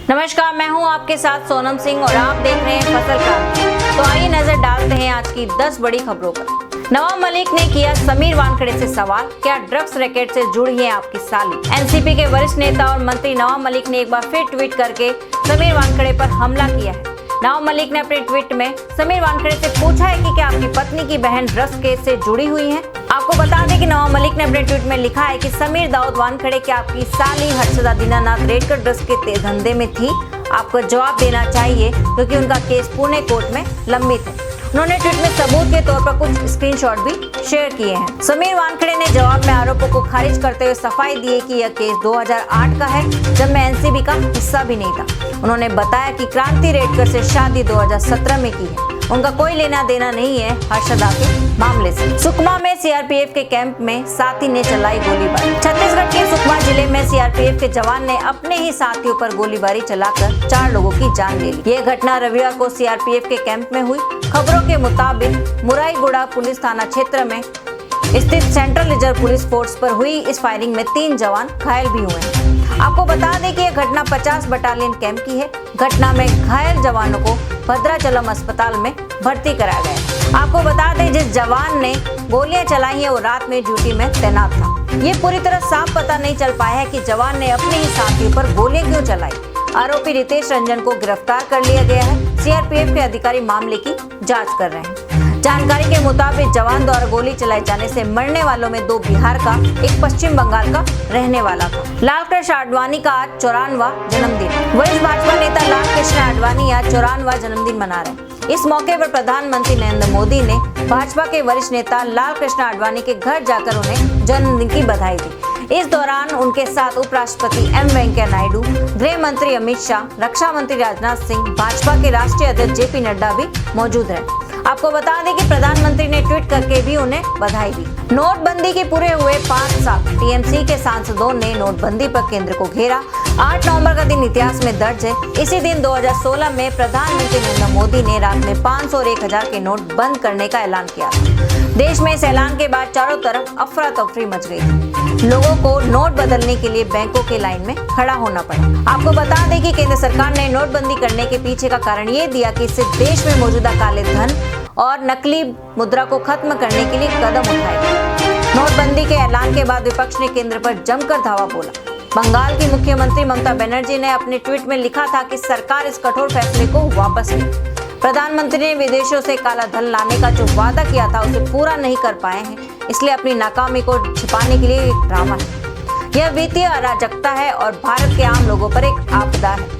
नमस्कार, मैं हूं आपके साथ सोनम सिंह और आप देख रहे हैं फसल क्रांति। तो आइए नजर डालते हैं आज की 10 बड़ी खबरों पर। नवाब मलिक ने किया समीर वानखेड़े से सवाल, क्या ड्रग्स रैकेट से जुड़ी है आपकी साली। एनसीपी के वरिष्ठ नेता और मंत्री नवाब मलिक ने एक बार फिर ट्वीट करके समीर वानखेड़े पर हमला किया है। नवाब मलिक ने अपने ट्वीट में समीर वानखेड़े से पूछा है कि क्या आपकी पत्नी की बहन ड्रग्स केस से जुड़ी हुई है। आपको बता दें कि नवाब मलिक ने अपने ट्वीट में लिखा है कि समीर दाऊद वानखेड़े क्या आपकी साली हर्षदा दीनानाथ रेडकर ड्रग्स के धंधे में थी। आपको जवाब देना चाहिए क्योंकि उनका केस पुणे कोर्ट में लंबित है। उन्होंने ट्वीट में सबूत के तौर पर कुछ स्क्रीनशॉट भी शेयर किए हैं। समीर वानखेड़े ने जवाब में आरोपों को खारिज करते हुए सफाई दी है कि यह केस 2008 का है, जब मैं एनसीबी का हिस्सा भी नहीं था। उन्होंने बताया कि क्रांति रेडकर से शादी 2017 में की है। उनका कोई लेना देना नहीं है हर्षदा के मामले से। सुकमा में सीआरपीएफ के कैंप में साथी ने चलाई गोलीबारी। छत्तीसगढ़ के सुकमा जिले में सीआरपीएफ के जवान ने अपने ही साथियों पर गोलीबारी चलाकर 4 लोगों की जान ले ली। ये घटना रविवार को सीआरपीएफ के कैंप में हुई। खबरों के मुताबिक मुराईगुड़ा पुलिस थाना क्षेत्र में स्थित सेंट्रल रिजर्व पुलिस फोर्स पर हुई इस फायरिंग में 3 जवान घायल भी हुए हैं। आपको बता दें कि यह घटना 50 बटालियन कैंप की है। घटना में घायल जवानों को भद्राचलम अस्पताल में भर्ती कराया गया है। आपको बता दें जिस जवान ने गोलियां चलाई है वो रात में ड्यूटी में तैनात था। ये पूरी तरह साफ पता नहीं चल पाया है कि जवान ने अपने ही साथियों पर गोलियां क्यों चलाई। आरोपी रितेश रंजन को गिरफ्तार कर लिया गया है। सीआरपीएफ के अधिकारी मामले की जांच कर रहे हैं। जानकारी के मुताबिक जवान द्वारा गोली चलाए जाने से मरने वालों में 2 बिहार का, एक पश्चिम बंगाल का रहने वाला था। लाल कृष्ण आडवाणी का आज 54वां जन्मदिन। वरिष्ठ भाजपा नेता लाल कृष्ण आडवाणी आज 54वां जन्मदिन मना रहे हैं। इस मौके पर प्रधानमंत्री नरेंद्र मोदी ने भाजपा के वरिष्ठ नेता लाल कृष्ण आडवाणी के घर जाकर उन्हें जन्मदिन की बधाई दी। इस दौरान उनके साथ उपराष्ट्रपति एम वेंकैया नायडू, गृह मंत्री अमित शाह, रक्षा मंत्री राजनाथ सिंह, भाजपा के राष्ट्रीय अध्यक्ष जेपी नड्डा भी मौजूद रहे। आपको बता दें कि प्रधानमंत्री ने ट्वीट करके भी उन्हें बधाई दी। नोटबंदी के पूरे हुए 5 साल टीएमसी के सांसदों ने नोटबंदी पर केंद्र को घेरा। 8 नवंबर का दिन इतिहास में दर्ज है। इसी दिन 2016 में प्रधानमंत्री नरेंद्र मोदी ने रात में 500 और 1000 के नोट बंद करने का ऐलान किया था। देश में इस ऐलान के बाद चारों तरफ अफरा तफरी मच गई थी। लोगों को नोट बदलने के लिए बैंकों के लाइन में खड़ा होना पड़ा। आपको बता दें कि केंद्र सरकार ने नोटबंदी करने के पीछे का कारण ये दिया कि इससे देश में मौजूदा काले धन और नकली मुद्रा को खत्म करने के लिए कदम उठाए गए। नोटबंदी के ऐलान के बाद विपक्ष ने केंद्र पर जमकर धावा बोला। बंगाल की मुख्यमंत्री ममता बनर्जी ने अपने ट्वीट में लिखा था कि सरकार इस कठोर फैसले को वापस ले। प्रधानमंत्री ने विदेशों से काला धन लाने का जो वादा किया था उसे पूरा नहीं कर पाए हैं, इसलिए अपनी नाकामी को छिपाने के लिए एक ड्रामा है। यह वित्तीय अराजकता है और भारत के आम लोगों पर एक आपदा है।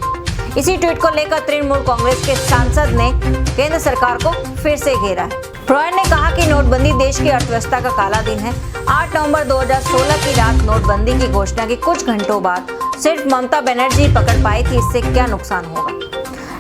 इसी ट्वीट को लेकर तृणमूल कांग्रेस के सांसद ने केंद्र सरकार को फिर से घेरा है। रॉय ने कहा कि नोटबंदी देश की अर्थव्यवस्था का काला दिन है। 8 नवंबर 2016 की रात नोटबंदी की घोषणा के कुछ घंटों बाद सिर्फ ममता बनर्जी पकड़ पाई थी, इससे क्या नुकसान होगा।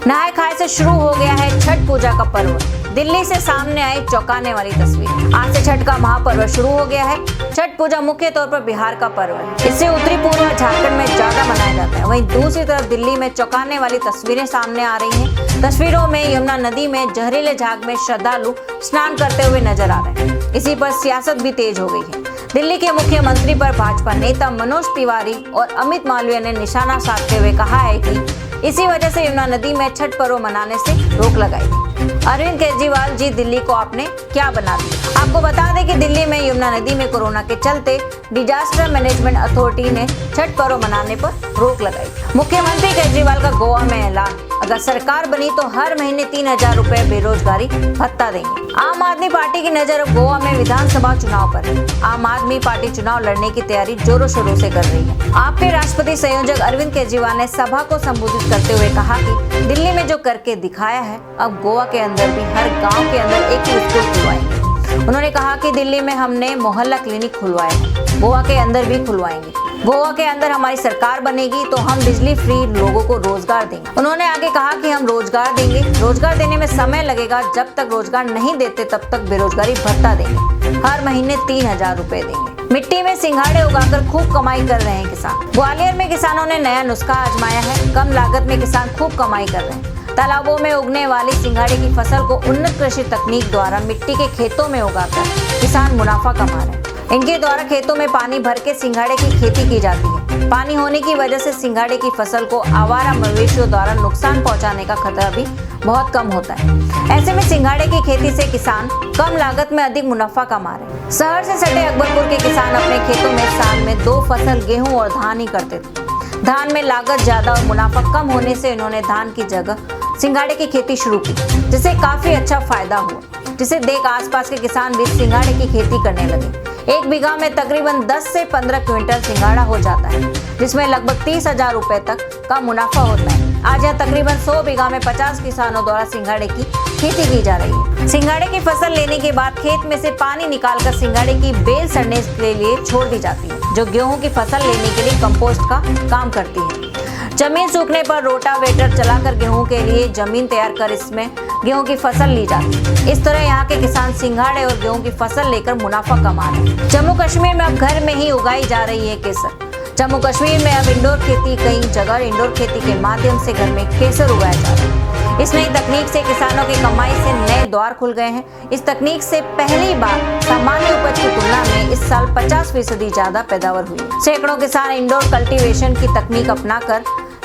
नहाय खाए से शुरू हो गया है छठ पूजा का पर्व। दिल्ली से सामने आई चौंकाने वाली तस्वीर। आज से छठ का महापर्व शुरू हो गया है। छठ पूजा मुख्य तौर पर बिहार का पर्व है। इससे उत्तरी पूर्व झारखंड में ज्यादा मनाया जाता है। वहीं दूसरी तरफ दिल्ली में चौंकाने वाली तस्वीरें सामने आ रही हैं। तस्वीरों में यमुना नदी में जहरीले झाग में श्रद्धालु स्नान करते हुए नजर आ रहे हैं। इसी पर सियासत भी तेज हो गई है। दिल्ली के मुख्यमंत्री पर भाजपा नेता मनोज तिवारी और अमित मालवीय ने निशाना साधते हुए कहा है कि इसी वजह से यमुना नदी में छठ पर्व मनाने से रोक लगाई गई। अरविंद केजरीवाल जी, दिल्ली को आपने क्या बना दिया। आपको बता दें कि दिल्ली में यमुना नदी में कोरोना के चलते डिजास्टर मैनेजमेंट अथॉरिटी ने छठ पर्व मनाने पर रोक लगाई। मुख्यमंत्री केजरीवाल का गोवा में ऐलान, अगर सरकार बनी तो हर महीने 3000 रुपए बेरोजगारी भत्ता देंगे। आम आदमी पार्टी की नजर अब गोवा में विधानसभा चुनाव पर है। आम आदमी पार्टी चुनाव लड़ने की तैयारी जोरों शोरों से कर रही है। आपके राष्ट्रपति संयोजक अरविंद केजरीवाल ने सभा को संबोधित करते हुए कहा कि दिल्ली में जो करके दिखाया है, अब गोवा के अंदर भी हर गाँव के अंदर एक ही स्कूल खुलवाएंगे। उन्होंने कहा कि दिल्ली में हमने मोहल्ला क्लिनिक खुलवाए हैं, गोवा के अंदर भी खुलवाएंगे। गोवा के अंदर हमारी सरकार बनेगी तो हम बिजली फ्री लोगों को रोजगार देंगे। उन्होंने आगे कहा कि हम रोजगार देंगे। रोजगार देने में समय लगेगा, जब तक रोजगार नहीं देते तब तक बेरोजगारी भत्ता देंगे। हर महीने 3000 रुपए देंगे। मिट्टी में सिंघाड़े उगाकर खूब कमाई कर रहे हैं किसान। ग्वालियर में किसानों ने नया नुस्खा आजमाया है। कम लागत में किसान खूब कमाई कर रहे हैं। तालाबों में उगने वाली सिंघाड़े की फसल को उन्नत कृषि तकनीक द्वारा मिट्टी के खेतों में उगाकर किसान मुनाफा कमा रहे हैं। इनके द्वारा खेतों में पानी भर के सिंघाड़े की खेती की जाती है। पानी होने की वजह से सिंघाड़े की फसल को आवारा मवेशियों द्वारा नुकसान पहुंचाने का खतरा भी बहुत कम होता है। ऐसे में सिंघाड़े की खेती से किसान कम लागत में अधिक मुनाफा कमा रहे। शहर से सटे अकबरपुर के किसान अपने खेतों में साल में 2 फसल गेहूं और धान ही करते थे। धान में लागत ज्यादा और मुनाफा कम होने से इन्होंने धान की जगह सिंघाड़े की खेती शुरू की, जिससे काफी अच्छा फायदा हुआ, जिसे देख आसपास के किसान भी सिंघाड़े की खेती करने लगे। 1 बीघा में तकरीबन 10 से 15 क्विंटल सिंघाड़ा हो जाता है, जिसमें लगभग 30,000 रुपए तक का मुनाफा होता है। आज यहाँ तकरीबन 100 बीघा में 50 किसानों द्वारा सिंघाड़े की खेती की जा रही है। सिंघाड़े की फसल लेने के बाद खेत में से पानी निकालकर सिंघाड़े की बेल सड़ने के लिए छोड़ दी जाती है, जो गेहूं की फसल लेने के लिए कंपोस्ट का काम करती है। जमीन सूखने पर रोटावेटर चलाकर गेहूं के लिए जमीन तैयार कर इसमें गेहूं की फसल ली जाती है। इस तरह यहाँ के किसान सिंघाड़े और गेहूं की फसल लेकर मुनाफा कमा रहे हैं। जम्मू कश्मीर में अब घर में ही उगाई जा रही है केसर। जम्मू कश्मीर में अब इंडोर खेती, कई जगह इंडोर खेती के माध्यम से घर में केसर उगाया जा रहा है। इस नई तकनीक से किसानों की कमाई से नए द्वार खुल गए हैं। इस तकनीक से पहली बार सामान्य उपज की तुलना में इस साल 50% ज्यादा पैदावार हुई है। सैकड़ों किसान इंडोर कल्टीवेशन की तकनीक अपनाकर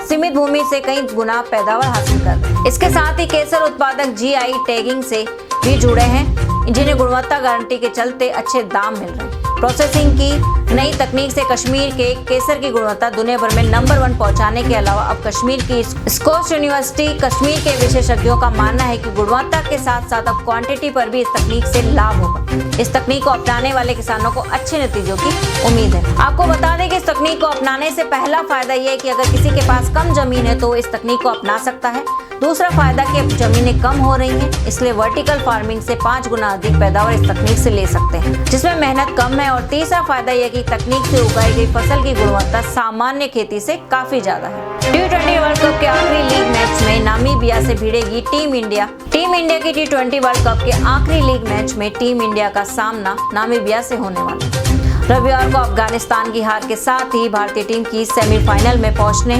सीमित भूमि से कई गुना पैदावार हासिल कर रहे हैं। इसके साथ ही केसर उत्पादक GI टैगिंग से भी जुड़े हैं, जिन्हें गुणवत्ता गारंटी के चलते अच्छे दाम मिल रहे हैं। प्रोसेसिंग की नई तकनीक से कश्मीर के केसर की गुणवत्ता दुनिया भर में नंबर 1 पहुंचाने के अलावा अब कश्मीर की स्कॉच यूनिवर्सिटी कश्मीर के विशेषज्ञों का मानना है कि गुणवत्ता के साथ साथ अब क्वांटिटी पर भी इस तकनीक से लाभ होगा। इस तकनीक को अपनाने वाले किसानों को अच्छे नतीजों की उम्मीद है। आपको बता दें कि इस तकनीक को अपनाने से पहला फायदा यह है कि अगर किसी के पास कम जमीन है तो इस तकनीक को अपना सकता है। दूसरा फायदा कि अब जमीनें कम हो रही हैं, इसलिए वर्टिकल फार्मिंग से 5 गुना अधिक पैदावार इस तकनीक से ले सकते हैं, जिसमें मेहनत कम है। और तीसरा फायदा यह कि तकनीक से उगाई गई फसल की गुणवत्ता सामान्य खेती से काफी ज्यादा है। T20 वर्ल्ड कप के आखिरी लीग मैच में नामीबिया से भिड़ेगी टीम इंडिया। टीम इंडिया की T20 वर्ल्ड कप के आखिरी लीग मैच में टीम इंडिया का सामना नामीबिया से होने वाला है। रविवार को अफगानिस्तान की हार के साथ ही भारतीय टीम की सेमीफाइनल में पहुंचने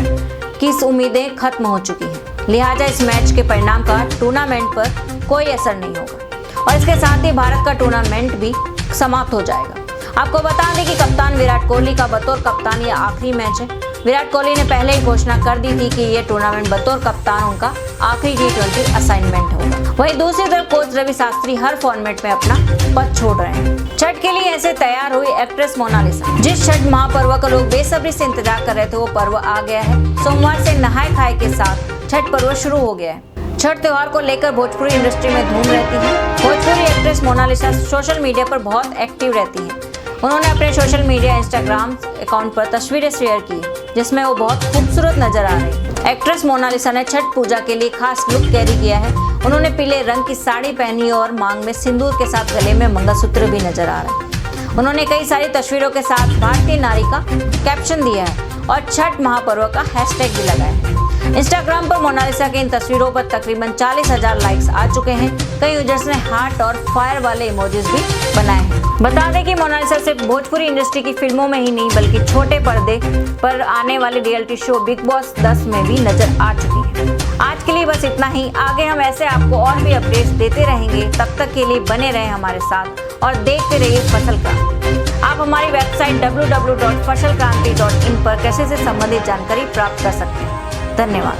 की उम्मीदें खत्म हो चुकी हैं। लिहाजा इस मैच के परिणाम का टूर्नामेंट पर कोई असर नहीं होगा और इसके साथ ही भारत का टूर्नामेंट भी समाप्त हो जाएगा। आपको बता दें कि कप्तान विराट कोहली का बतौर कप्तान ये आखिरी मैच है। विराट कोहली ने पहले ही घोषणा कर दी थी कि ये टूर्नामेंट बतौर कप्तान उनका आखिरी T20 असाइनमेंट होगा। वहीं दूसरी तरफ कोच रवि शास्त्री हर फॉर्मेट में अपना पद छोड़ रहे हैं। छठ के लिए ऐसे तैयार हुई एक्ट्रेस मोनालिसा। जिस छठ महापर्व का लोग बेसब्री से इंतजार कर रहे थे वो पर्व आ गया है। सोमवार से नहाए खाए के साथ छठ पर्व शुरू हो गया है। छठ त्योहार को लेकर भोजपुरी इंडस्ट्री में धूम रहती है। Bhojpuri actress Monalisa social media पर बहुत एक्टिव रहती है। उन्होंने अपने सोशल मीडिया इंस्टाग्राम अकाउंट पर तस्वीरें शेयर की, जिसमें वो बहुत खूबसूरत नजर आ रही है। एक्ट्रेस मोनालिसा ने छठ पूजा के लिए खास लुक कैरी किया है। उन्होंने पीले रंग की साड़ी पहनी और मांग में सिंदूर के साथ गले में मंगलसूत्र भी नजर आ रहा है। उन्होंने कई सारी तस्वीरों के साथ भारतीय नारी का कैप्शन दिया है और छठ महापर्व का हैशटैग भी लगाया है। इंस्टाग्राम पर मोनालिसा की इन तस्वीरों पर तकरीबन 40,000 लाइक्स आ चुके हैं। कई यूजर्स ने हार्ट और फायर वाले इमोजीज भी बनाए हैं। बता दें कि मोनालिसा सिर्फ भोजपुरी इंडस्ट्री की फिल्मों में ही नहीं बल्कि छोटे पर्दे पर आने वाले रियलिटी शो बिग बॉस 10 में भी नजर आ चुकी है। आज के लिए बस इतना ही। आगे हम ऐसे आपको और भी अपडेट्स देते रहेंगे। तब तक के लिए बने रहें हमारे साथ और देखते रहिए फसल क्रांति। आप हमारी वेबसाइट www.fasalkranti.in पर कृषि से संबंधित जानकारी प्राप्त कर सकते हैं। धन्यवाद।